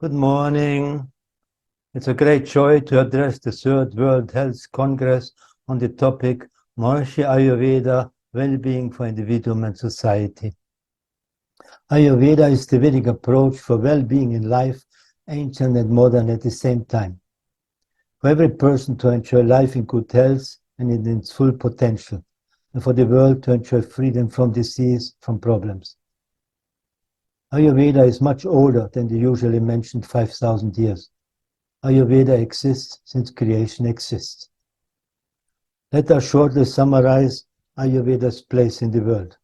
Good morning. It's a great joy to address the Third World Health Congress on the topic Maharishi Ayurveda, Well-being for Individuum and Society. Ayurveda is the Vedic approach for well-being in life, ancient and modern at the same time. For every person to enjoy life in good health and in its full potential, and for the world to enjoy freedom from disease, from problems. Ayurveda is much older than the usually mentioned 5,000 years. Ayurveda exists since creation exists. Let us shortly summarize Ayurveda's place in the world.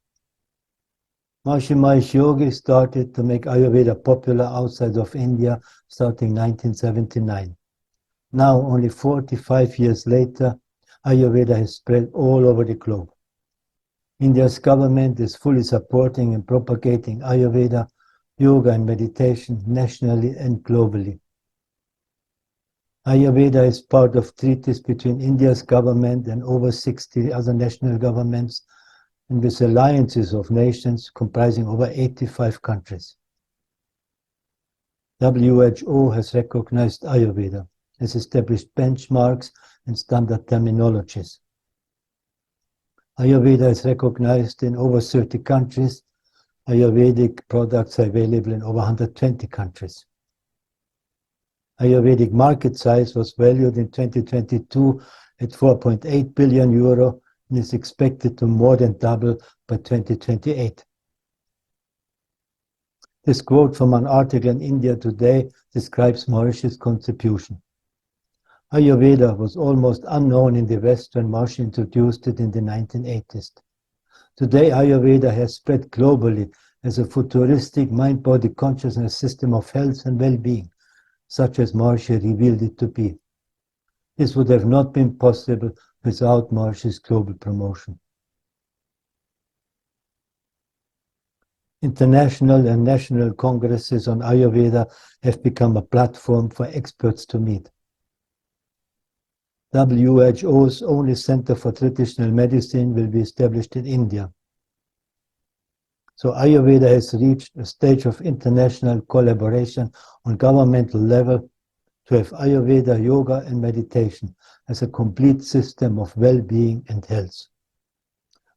Maharishi Mahesh Yogi started to make Ayurveda popular outside of India starting 1979. Now, only 45 years later, Ayurveda has spread all over the globe. India's government is fully supporting and propagating Ayurveda, yoga and meditation nationally and globally. Ayurveda is part of treaties between India's government and over 60 other national governments, and with alliances of nations comprising over 85 countries. WHO has recognized Ayurveda, has established benchmarks and standard terminologies. Ayurveda is recognized in over 30 countries. Ayurvedic products are available in over 120 countries. Ayurvedic market size was valued in 2022 at 4.8 billion euro and is expected to more than double by 2028. This quote from an article in India Today describes Maharishi's contribution. Ayurveda was almost unknown in the West when Maharishi introduced it in the 1980s. Today, Ayurveda has spread globally as a futuristic mind-body consciousness system of health and well-being, such as Maharishi revealed it to be. This would have not been possible without Maharishi's global promotion. International and national congresses on Ayurveda have become a platform for experts to meet. WHO's only Center for Traditional Medicine will be established in India. So Ayurveda has reached a stage of international collaboration on governmental level to have Ayurveda, yoga and meditation as a complete system of well-being and health.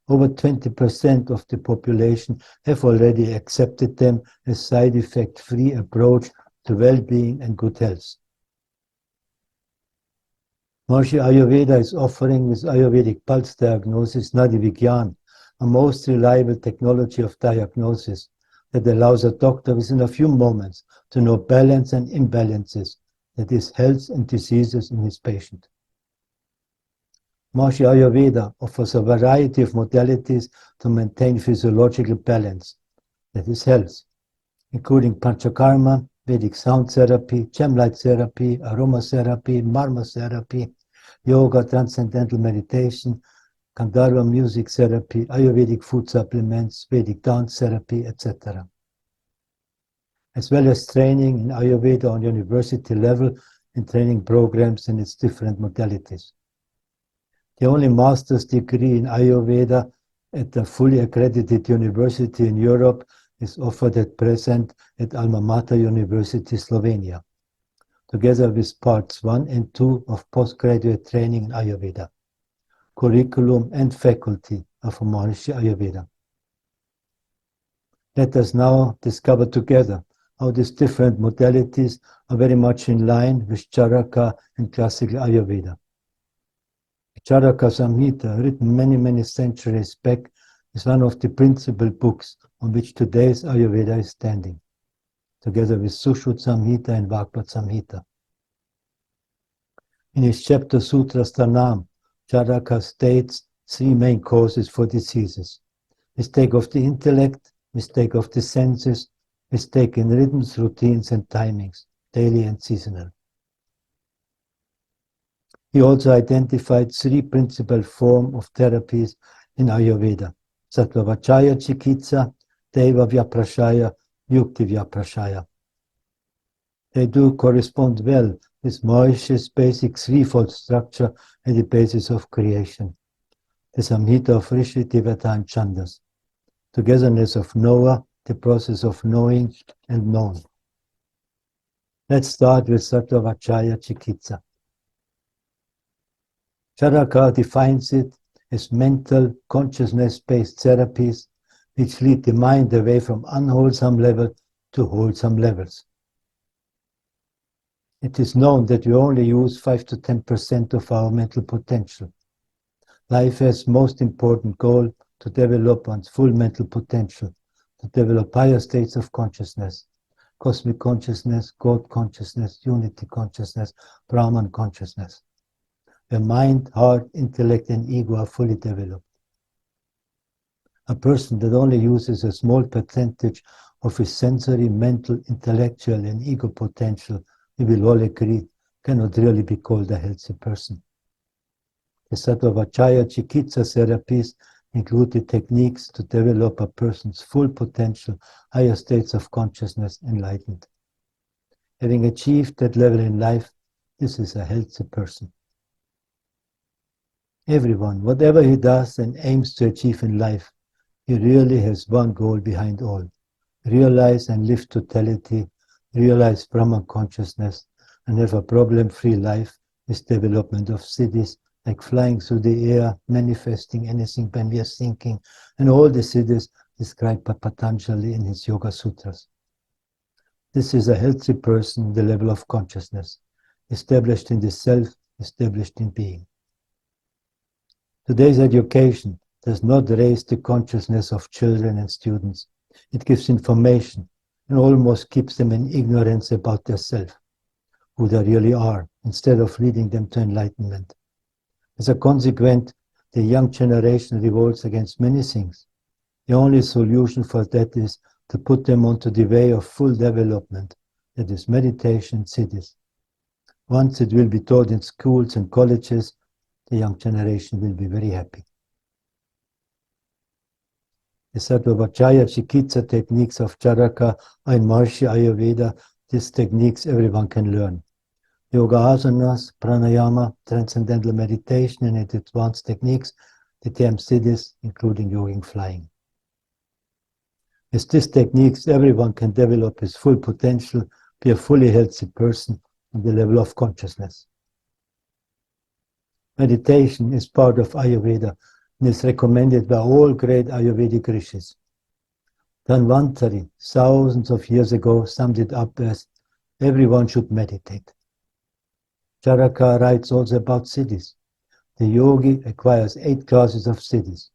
Over 20% of the population have already accepted them as side effect-free approach to well-being and good health. Maharishi Ayurveda is offering with Ayurvedic pulse diagnosis Nadi Vigyan, a most reliable technology of diagnosis that allows a doctor within a few moments to know balance and imbalances, that is, health and diseases in his patient. Maharishi Ayurveda offers a variety of modalities to maintain physiological balance, that is, health, including Panchakarma, Vedic sound therapy, gem light therapy, aromatherapy, marma therapy, yoga, transcendental meditation, Gandharva music therapy, Ayurvedic food supplements, Vedic dance therapy, etc. As well as training in Ayurveda on university level and training programs in its different modalities. The only master's degree in Ayurveda at a fully accredited university in Europe is offered at present at Alma Mater University, Slovenia, together with parts 1 and 2 of postgraduate training in Ayurveda. Curriculum and faculty of Maharishi Ayurveda. Let us now discover together how these different modalities are very much in line with Charaka and classical Ayurveda. Charaka Samhita, written many centuries back, is one of the principal books on which today's Ayurveda is standing, together with Sushruta Samhita and Vagpat Samhita. In his chapter Sutra Sthanam, Charaka states 3 main causes for diseases: mistake of the intellect, mistake of the senses, mistake in rhythms, routines and timings, daily and seasonal. He also identified 3 principal forms of therapies in Ayurveda: Sattvavachaya Chikitsa, Deva Vyaprashaya, Yukti Vyaprashaya. They do correspond well with Maharishi's basic threefold structure at the basis of creation. The Samhita of Rishi, Devata and Chandas. Togetherness of knower, the process of knowing and known. Let's start with Sattva-Vachaya Chikitsa. Charaka defines it as mental, consciousness-based therapies which lead the mind away from unwholesome level to wholesome levels. It is known that we only use 5 to 10% of our mental potential. Life has most important goal to develop one's full mental potential, to develop higher states of consciousness, cosmic consciousness, God consciousness, unity consciousness, Brahman consciousness, where mind, heart, intellect, and ego are fully developed. A person that only uses a small percentage of his sensory, mental, intellectual, and ego potential, we will all agree, cannot really be called a healthy person. The Sattva-Vachaya Chikitsa therapies include the techniques to develop a person's full potential, higher states of consciousness, enlightened. Having achieved that level in life, this is a healthy person. Everyone, whatever he does and aims to achieve in life, he really has one goal behind all: realize and live totality, realize Brahman consciousness, and have a problem-free life with development of siddhis, like flying through the air, manifesting anything by mere thinking, and all the siddhis described by Patanjali in his Yoga Sutras. This is a healthy person, the level of consciousness, established in the self, established in being. Today's education does not raise the consciousness of children and students. It gives information and almost keeps them in ignorance about their self, who they really are, instead of leading them to enlightenment. As a consequence, the young generation revolts against many things. The only solution for that is to put them onto the way of full development, that is meditation, siddhis. Once it will be taught in schools and colleges, the young generation will be very happy. The Sattva-Vachaya Chikitsa techniques of Charaka are in Maharishi Ayurveda. These techniques everyone can learn. Yoga asanas, pranayama, transcendental meditation, and advanced techniques, the term siddhis, including yoging flying. With these techniques, everyone can develop his full potential, be a fully healthy person on the level of consciousness. Meditation is part of Ayurveda and is recommended by all great Ayurvedic rishis. Dhanvantari, thousands of years ago, summed it up as, everyone should meditate. Charaka writes also about siddhis. The yogi acquires 8 classes of siddhis.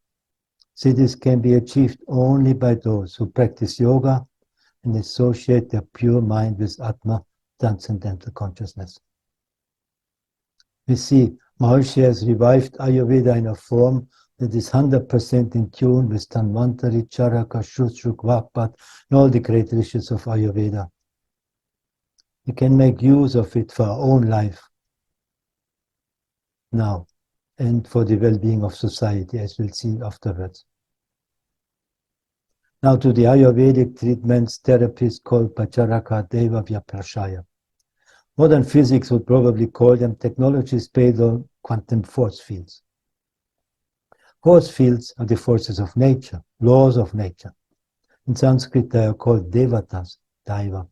Siddhis can be achieved only by those who practice yoga and associate their pure mind with Atma, transcendental consciousness. We see Maharishi has revived Ayurveda in a form that is 100% in tune with Dhanvantari, Charaka, Shushruta, Vagpat, and all the great rishis of Ayurveda. We can make use of it for our own life now and for the well-being of society, as we'll see afterwards. Now to the Ayurvedic treatments, therapies called by Charaka Deva Vyaprashaya. Modern physics would probably call them technologies based on quantum force fields. Force fields are the forces of nature, laws of nature. In Sanskrit, they are called devatas, daiva.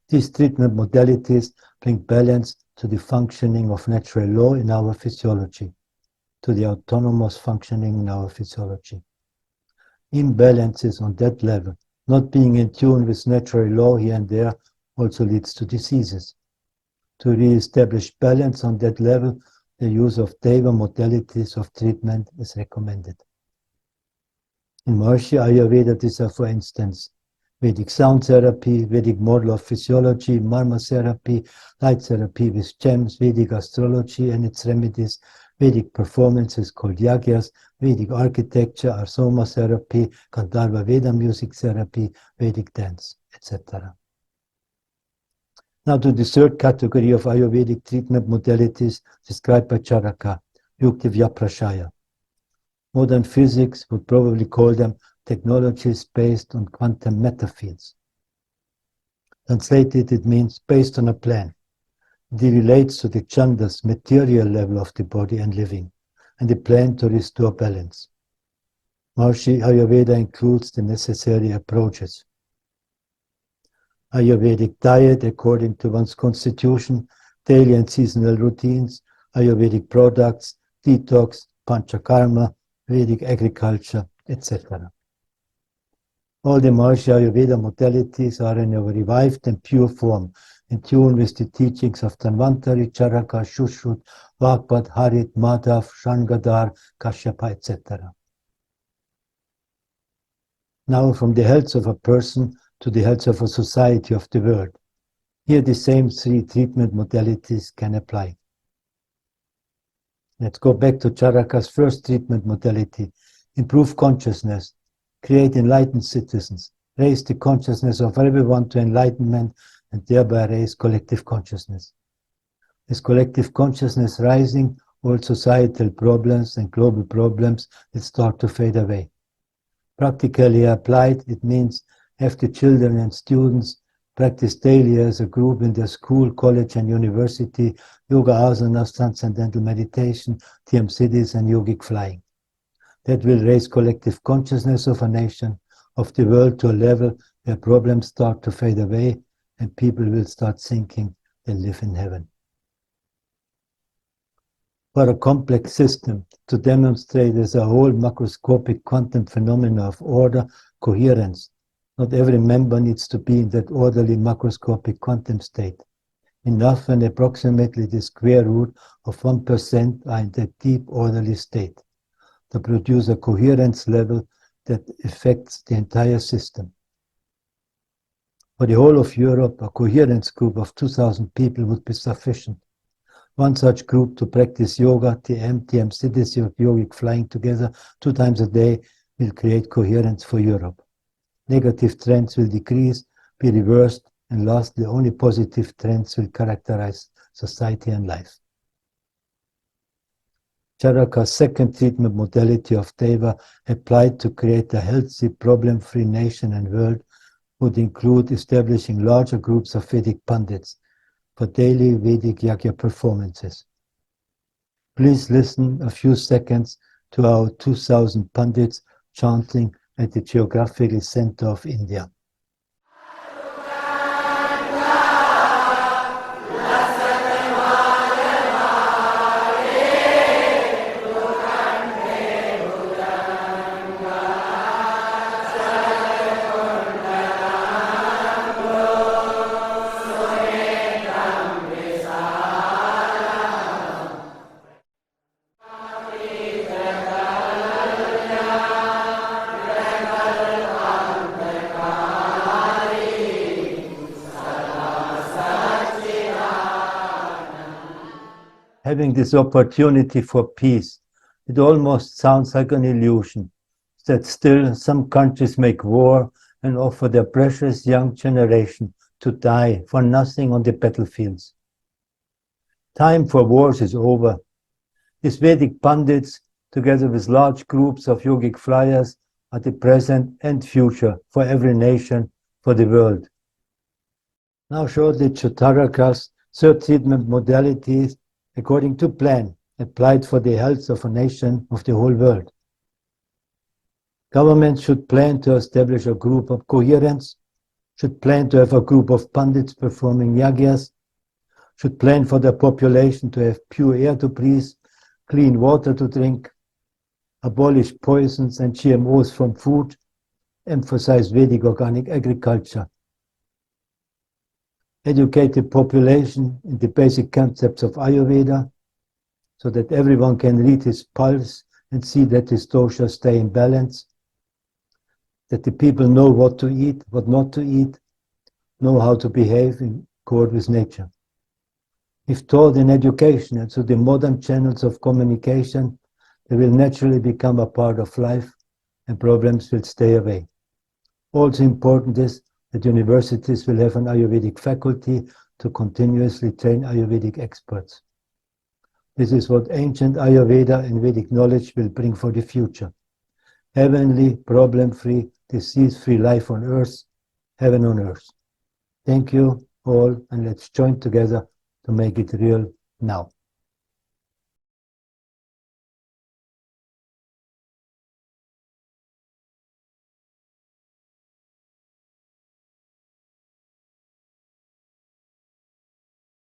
These treatment modalities bring balance to the functioning of natural law in our physiology, to the autonomous functioning in our physiology. Imbalances on that level, not being in tune with natural law here and there, also leads to diseases. To re-establish balance on that level, the use of Deva modalities of treatment is recommended. In Maharishi Ayurveda, these are, for instance, Vedic sound therapy, Vedic model of physiology, marma therapy, light therapy with gems, Vedic astrology and its remedies, Vedic performances called yagyas, Vedic architecture, arsoma therapy, Gandharva Veda music therapy, Vedic dance, etc. Now to the third category of Ayurvedic treatment modalities described by Charaka, Yukti Vyaprashaya. Modern physics would probably call them technologies based on quantum matter fields. Translated, it means based on a plan. It relates to the chandas, material level of the body and living, and the plan to restore balance. Maharishi Ayurveda includes the necessary approaches. Ayurvedic diet according to one's constitution, daily and seasonal routines, Ayurvedic products, detox, panchakarma, Vedic agriculture, etc. All the Maharishi Ayurveda modalities are in a revived and pure form, in tune with the teachings of Tanvantari, Charaka, Shushruta, Vagpat, Harit, Madhav, Shangadhar, Kashyapa, etc. Now from the health of a person to the health of a society of the world. Here the same three treatment modalities can apply. Let's go back to Charaka's first treatment modality, improve consciousness, create enlightened citizens, raise the consciousness of everyone to enlightenment and thereby raise collective consciousness. With collective consciousness rising, all societal problems and global problems will start to fade away. Practically applied, it means have the children and students practice daily as a group in their school, college and university, yoga, asanas, transcendental meditation, TM cities and yogic flying. That will raise collective consciousness of a nation, of the world to a level where problems start to fade away and people will start thinking they live in heaven. For a complex system to demonstrate as a whole macroscopic quantum phenomena of order, coherence, not every member needs to be in that orderly macroscopic quantum state. Enough and approximately the square root of 1% are in that deep orderly state to produce a coherence level that affects the entire system. For the whole of Europe, a coherence group of 2,000 people would be sufficient. One such group to practice yoga, TM cities, yogic flying together 2 times a day will create coherence for Europe. Negative trends will decrease, be reversed, and lastly, only positive trends will characterize society and life. Charaka's second treatment modality of Deva, applied to create a healthy, problem-free nation and world, would include establishing larger groups of Vedic Pandits for daily Vedic Yagya performances. Please listen a few seconds to our 2,000 Pandits chanting at the geographical center of India. Having this opportunity for peace, it almost sounds like an illusion, that still some countries make war and offer their precious young generation to die for nothing on the battlefields. Time for wars is over. These Vedic Pandits, together with large groups of yogic flyers, are the present and future for every nation, for the world. Now shortly to Charaka's third treatment modalities according to plan, applied for the health of a nation of the whole world. Governments should plan to establish a group of coherence, should plan to have a group of Pandits performing yagyas, should plan for their population to have pure air to breathe, clean water to drink, abolish poisons and GMOs from food, emphasize Vedic organic agriculture, educate the population in the basic concepts of Ayurveda so that everyone can read his pulse and see that his doshas stay in balance, that the people know what to eat, what not to eat, know how to behave in accord with nature. If taught in education and through the modern channels of communication, they will naturally become a part of life and problems will stay away. Also important is that universities will have an Ayurvedic faculty to continuously train Ayurvedic experts. This is what ancient Ayurveda and Vedic knowledge will bring for the future. Heavenly, problem-free, disease-free life on earth, heaven on earth. Thank you all, and let's join together to make it real now.